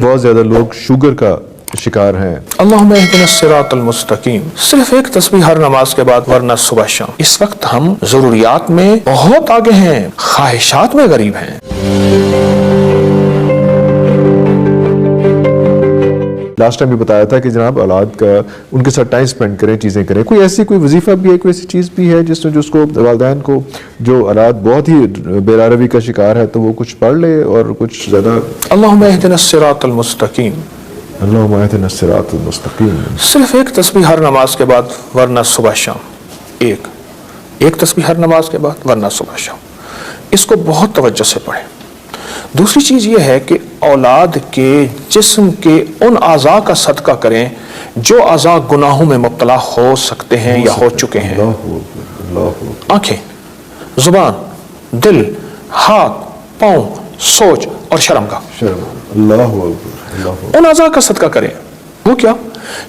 بہت زیادہ لوگ شوگر کا شکار ہیں. اللہم اہدنا الصراط المستقیم صرف ایک تسبیح ہر نماز کے بعد ورنہ صبح شام. اس وقت ہم ضروریات میں بہت آگے ہیں، خواہشات میں غریب ہیں. لاسٹ ٹائم بھی بتایا تھا کہ جناب اولاد کا ان کے ساتھ ٹائم سپینڈ کریں، چیزیں کریں. کوئی ایسی کوئی وظیفہ بھی ہے، کوئی ایسی چیز بھی ہے جس میں جو اس کو والدین کو جو اولاد بہت ہی بے روی کا شکار ہے تو وہ کچھ پڑھ لے اور کچھ زیادہ. اللہم اہدنا الصراط المستقیم، اللہم اہدنا الصراط المستقیم. صرف ایک تسبیح ہر نماز کے بعد ورنہ صبح شام. ایک تسبیح ہر نماز کے بعد ورنہ صبح شام. اس کو بہت توجہ سے پڑھیں. دوسری چیز یہ ہے کہ اولاد کے جسم کے ان اعضاء کا صدقہ کریں جو اعضاء گناہوں میں مبتلا ہو سکتے ہیں یا ہو چکے ہیں. آنکھیں، زبان، دل، ہاتھ، پاؤں، سوچ اور شرمگاہ. ان اعضاء کا صدقہ کریں. وہ کیا؟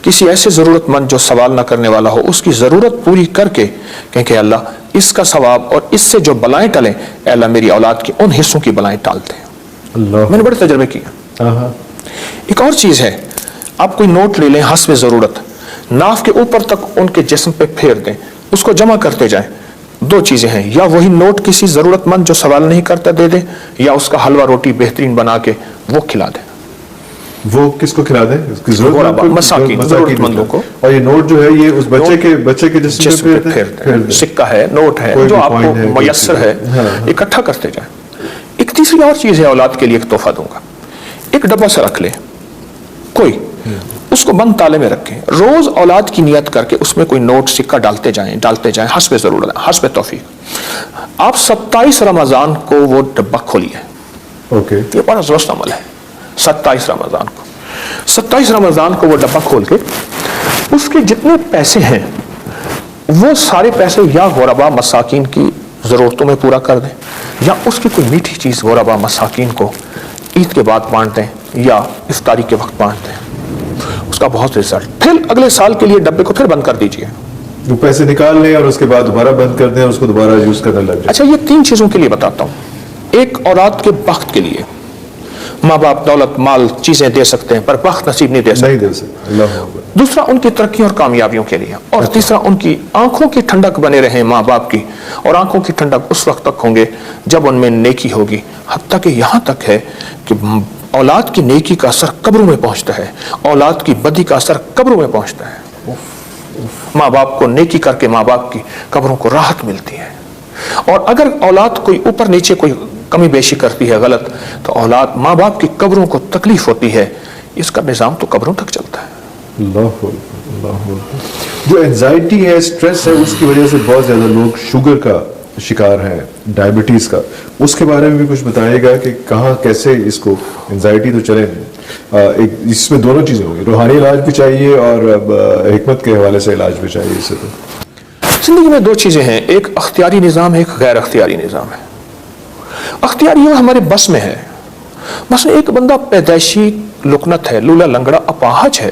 کسی ایسے ضرورت مند جو سوال نہ کرنے والا ہو اس کی ضرورت پوری کر کے کہیں کہ اللہ اس کا ثواب اور اس سے جو بلائیں ٹلیں، اے اللہ میری اولاد کے ان حصوں کی بلائیں ٹالتے ہیں. میں نے بڑے تجربے کیے. ایک اور چیز ہے، آپ کوئی نوٹ لے لیں حسب ضرورت، ناف کے اوپر تک ان کے جسم پہ پھیر دیں، اس کو جمع کرتے جائیں. دو چیزیں ہیں، یا وہی نوٹ کسی ضرورت مند جو سوال نہیں کرتا دے دیں، یا اس کا حلوہ روٹی بہترین بنا کے وہ کھلا دیں. وہ کس کو کھلا دیں؟ اس کی مساکین، ضرورت مندوں کو. اور یہ نوٹ جو ہے یہ اس بچے کے جسم پہ پھیر دیں. سکہ ہے، نوٹ ہے، جو آپ کو میسر ہے اکٹھا کرتے جائیں. ایک تیسری اور چیز ہے، اولاد کے لیے ایک تحفہ دوں گا. ایک ڈبہ سے رکھ لیں کوئی، اس کو بند تالے میں رکھیں. روز اولاد کی نیت کر کے اس میں کوئی نوٹ سکہ ڈالتے جائیں حسب ضرورت، حسب توفیق. آپ 27 رمضان کو وہ ڈبہ کھولیے. یہ بڑا درست عمل ہے. 27 رمضان کو وہ ڈبہ کھول کے اس کے جتنے پیسے ہیں وہ سارے پیسے یا غربا مساکین کی ضرورتوں میں پورا کر دیں، یا اس کی کوئی میٹھی چیز غربا مساکین کو عید کے بعد بانٹ دیں یا افطاری کے وقت بانٹ دیں. اس کا بہت رزلٹ. پھر اگلے سال کے لیے ڈبے کو پھر بند کر دیجئے. وہ پیسے نکال لیں اور اس کے بعد دوبارہ بند کر دیں، اس کو دوبارہ یوز کرنے لگ جائیں. اچھا، یہ 3 چیزوں کے لیے بتاتا ہوں. ایک اولاد کے بخت کے لیے، ماں باپ دولت مال چیزیں دے سکتے ہیں پر بخت نصیب نہیں دے سکتے. دوسرا ان کی ترقی اور کامیابیوں کے لیے. اور تیسرا ان کی آنکھوں کی ٹھنڈک بنے رہیں ماں باپ کی. اور آنکھوں کی ٹھنڈک اس وقت تک ہوں گے جب ان میں نیکی ہوگی. حتیٰ کہ یہاں تک ہے کہ اولاد کی نیکی کا اثر قبروں میں پہنچتا ہے، اولاد کی بدی کا اثر قبروں میں پہنچتا ہے. ماں باپ کو نیکی کر کے ماں باپ کی قبروں کو راحت ملتی ہے. اور اگر اولاد کوئی اوپر نیچے کوئی کمی بیشی کرتی ہے غلط، تو اولاد ماں باپ کی قبروں کو تکلیف ہوتی ہے. اس کا نظام تو قبروں تک چلتا ہے. جو اینزائٹی ہے، اسٹریس ہے، اس کی وجہ سے بہت زیادہ لوگ شوگر کا شکار ہیں، ڈائبٹیز کا. اس کے بارے میں بھی کچھ بتائیے گا کہ کہاں کیسے اس کو. اینزائٹی تو چلے اس میں دونوں چیزیں ہوں گی، روحانی علاج بھی چاہیے اور حکمت کے حوالے سے علاج بھی چاہیے. اس سے تو زندگی میں 2 چیزیں ہیں، ایک اختیاری نظام ہے، ایک غیر اختیاری نظام ہے. اختیاری وہ ہمارے بس میں ہے. مثلا ایک بندہ پیدائشی لکنت ہے، لولا لنگڑا اپاہج ہے،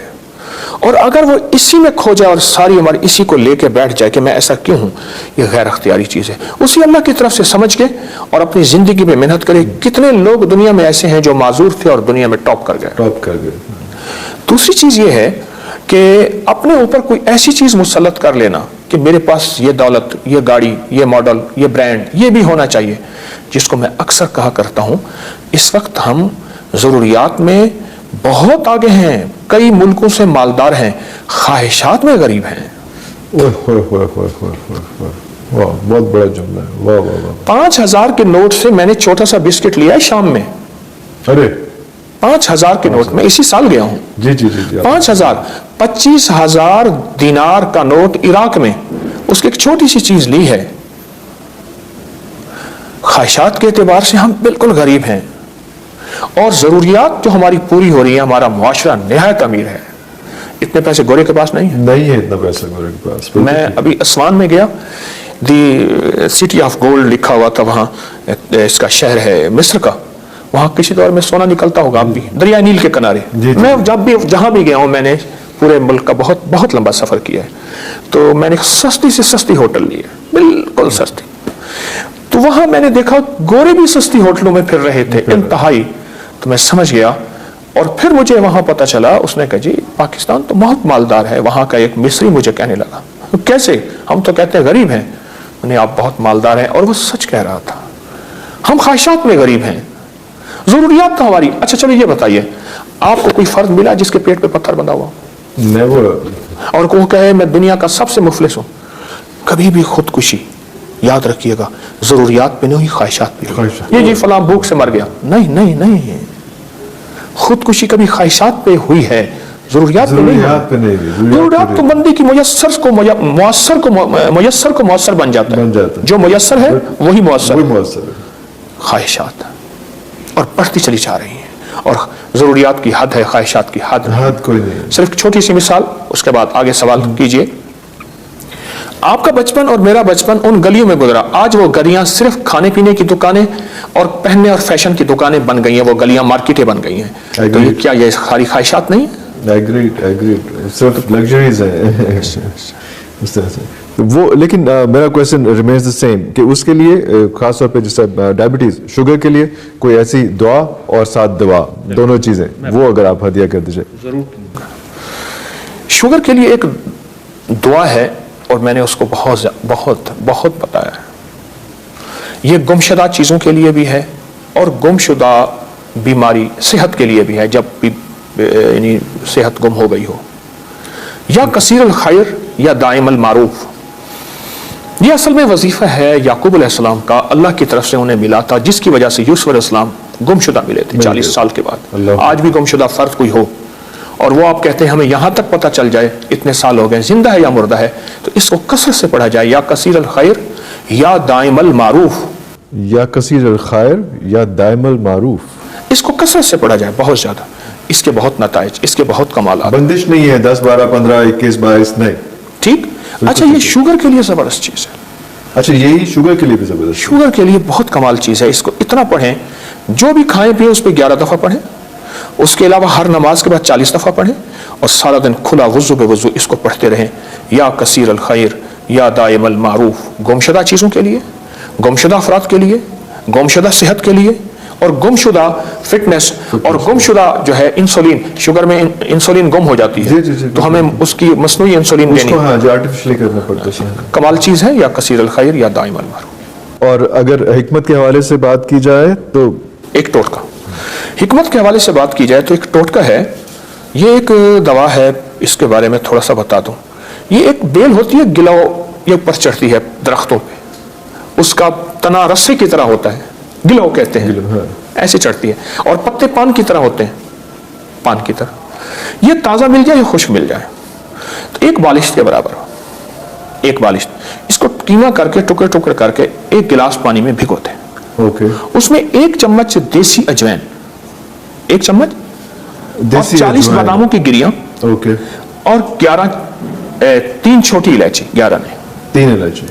اور اگر وہ اسی میں کھو جائے اور ساری عمر اسی کو لے کے بیٹھ جائے کہ میں ایسا کیوں ہوں، یہ غیر اختیاری چیز ہے. اسی اللہ کی طرف سے سمجھ کے اور اپنی زندگی میں محنت کرے. کتنے لوگ دنیا میں ایسے ہیں جو معذور تھے اور دنیا میں ٹاپ کر گئے. دوسری چیز یہ ہے کہ اپنے اوپر کوئی ایسی چیز مسلط کر لینا کہ میرے پاس یہ دولت، یہ گاڑی، یہ ماڈل، یہ برانڈ، یہ بھی ہونا چاہیے. جس کو میں اکثر کہا کرتا ہوں، اس وقت ہم ضروریات میں بہت آگے ہیں، کئی ملکوں سے مالدار ہیں، خواہشات میں غریب ہیں. بہت بڑا جملہ ہے. 5000 کے نوٹ سے میں نے چھوٹا سا بسکٹ لیا ہے شام میں. 5000 کے نوٹ میں اسی سال گیا ہوں. جی 5000 25,000 دینار کا نوٹ عراق میں، اس کی ایک چھوٹی سی چیز لی ہے. خواہشات کے اعتبار سے ہم بالکل غریب ہیں، اور ضروریات جو ہماری پوری ہو رہی ہیں، ہمارا معاشرہ نہایت امیر ہے. اتنے پیسے گورے کے پاس نہیں ہے اتنا پیسہ گورے کے پاس. میں ابھی اسوان میں گیا، دی سٹی آف گولڈ لکھا ہوا تھا وہاں. اس کا شہر ہے مصر کا. وہاں کسی دور میں سونا نکلتا ہوگا. آپ بھی دریائے نیل کے کنارے. میں جب بھی جہاں بھی گیا ہوں، میں نے پورے ملک کا بہت لمبا سفر کیا ہے، تو میں نے سستی سے سستی ہوٹل لی ہے، بالکل سستی. تو وہاں میں نے دیکھا گورے بھی سستی ہوٹلوں میں پھر رہے تھے انتہائی. تو میں سمجھ گیا اور پھر مجھے وہاں پتہ چلا, اس نے کہا جی پاکستان تو بہت مالدار ہے. وہاں کا ایک مصری مجھے کہنے لگا, کیسے, ہم تو کہتے ہیں غریب ہیں. انہیں آپ بہت مالدار ہیں, اور وہ سچ کہہ رہا تھا. ہم خواہشات میں غریب ہیں, ضروریات تو ہماری. اچھا چلو یہ بتائیے, آپ کو کوئی فرد ملا جس کے پیٹ پہ پتھر بندھا ہوا Never. اور وہ کہے میں دنیا کا سب سے مفلس ہوں؟ کبھی بھی خودکشی, یاد رکھیے گا, ضروریات پہ نہیں ہوئی, خواہشات پہ ہوئی. یہ جی فلاں بھوک سے مر گیا, نہیں نہیں نہیں, خودکشی کبھی خواہشات پہ ہوئی ہے, ضروریات پہ نہیں. ضروریات تو بندے کی میسر کو مؤثر بن جاتا ہے. جو میسر ہے وہی مؤثر. خواہشات اور بڑھتی چلی جا رہی ہیں, اور ضروریات کی حد ہے, خواہشات کی حد کوئی نہیں. صرف چھوٹی سی مثال, اس کے بعد آگے سوال کیجئے. آپ کا بچپن اور میرا بچپن ان گلیوں میں گزرا, آج وہ گلیاں صرف کھانے پینے کی دکانیں اور پہننے اور فیشن کی دکانیں بن گئی ہیں. وہ گلیاں مارکیٹیں بن گئی ہیں. تو یہ کیا یہ ساری خواہشات نہیں ہیں؟ Agreed. صرف لگژریز ہیں اس طرح سے. وہ لیکن میرا کویشچن ریمینز دا سیم کہ اس کے لیے خاص طور پہ جیسے ڈائبٹیز, شوگر کے لیے کوئی ایسی دعا اور ساتھ دوا, دونوں چیزیں, وہ اگر آپ ہدیہ کر دیجیے. ضرور. شوگر کے لیے ایک دعا ہے, اور میں نے اس کو بہت بتایا ہے. یہ گمشدہ چیزوں کے لیے بھی ہے, اور گمشدہ بیماری صحت کے لیے بھی ہے, جب بھی یعنی صحت گم ہو گئی ہو. یا کثیر الخیر یا دائم المعروف. یہ اصل میں وظیفہ ہے یعقوب علیہ السلام کا, اللہ کی طرف سے انہیں ملا تھا, جس کی وجہ سے یوسف علیہ السلام گمشدہ ملے تھے 40 سال کے بعد. آج بھی گمشدہ فرد کوئی ہو اور وہ آپ کہتے ہیں ہمیں یہاں تک پتہ چل جائے اتنے سال ہو گئے, زندہ ہے یا مردہ ہے, تو اس کو کثرت سے پڑھا جائے, یا کثیر الخیر یا دائم المعروف. یا کثیر الخیر یا دائم المعروف, اس کو کثرت سے پڑھا جائے, بہت زیادہ. اس کے بہت نتائج, اس کے بہت کمالات. بندش نہیں ہے 10 12 15 21 22 نہیں. ٹھیک. اچھا یہ شوگر کے لیے زبردست چیز ہے. اچھا یہی شوگر کے لیے بھی زبردست, شوگر کے لیے بہت کمال چیز ہے. اس کو اتنا پڑھیں, جو بھی کھائیں پیئیں اس پہ 11 دفعہ پڑھیں. اس کے علاوہ ہر نماز کے بعد 40 دفعہ پڑھیں, اور سارا دن کھلا وضو بے وضو اس کو پڑھتے رہیں. یا کثیر الخیر یا دائم المعروف. گمشدہ چیزوں کے لیے, گمشدہ افراد کے لیے, گمشدہ صحت کے لیے, اور گمشدہ فٹنس, اور گمشدہ جو ہے انسولین. شوگر میں انسولین گم ہو جاتی ہے, تو ہمیں اس کی مصنوعی انسولین دینی ہے, جو آرٹیفیشلی کرنا پڑتا ہے. کمال چیز ہے یا کثیر الخیر یا دائم المعروف. اور اگر حکمت کے حوالے سے بات کی جائے تو ایک ٹوٹکا. حکمت کے حوالے سے بات کی جائے تو ایک ٹوٹکا ہے. یہ ایک دوا ہے, اس کے بارے میں تھوڑا سا بتا دوں. یہ ایک بیل ہوتی ہے, گلو یہ اوپر چڑھتی ہے درختوں پہ, اس کا تنا رسے کی طرح ہوتا ہے, گلو کہتے ہیں, ایسے چڑھتی ہے, اور پتے پان کی طرح ہوتے ہیں, پان کی طرح. یہ تازہ مل جائے یا خشک مل جائے تو ایک بالشت کے برابر, ایک بالشت. اس کو کیما کر کے ٹکڑے ٹکڑے کر کے ایک گلاس پانی میں بھگوتے ہیں. اس میں 1 چمچ دیسی اجوائن, 1 چمچ, اور 40 باداموں کی گریاں, اور 3 چھوٹی الائچی, 11 نہیں, 3 الائچی,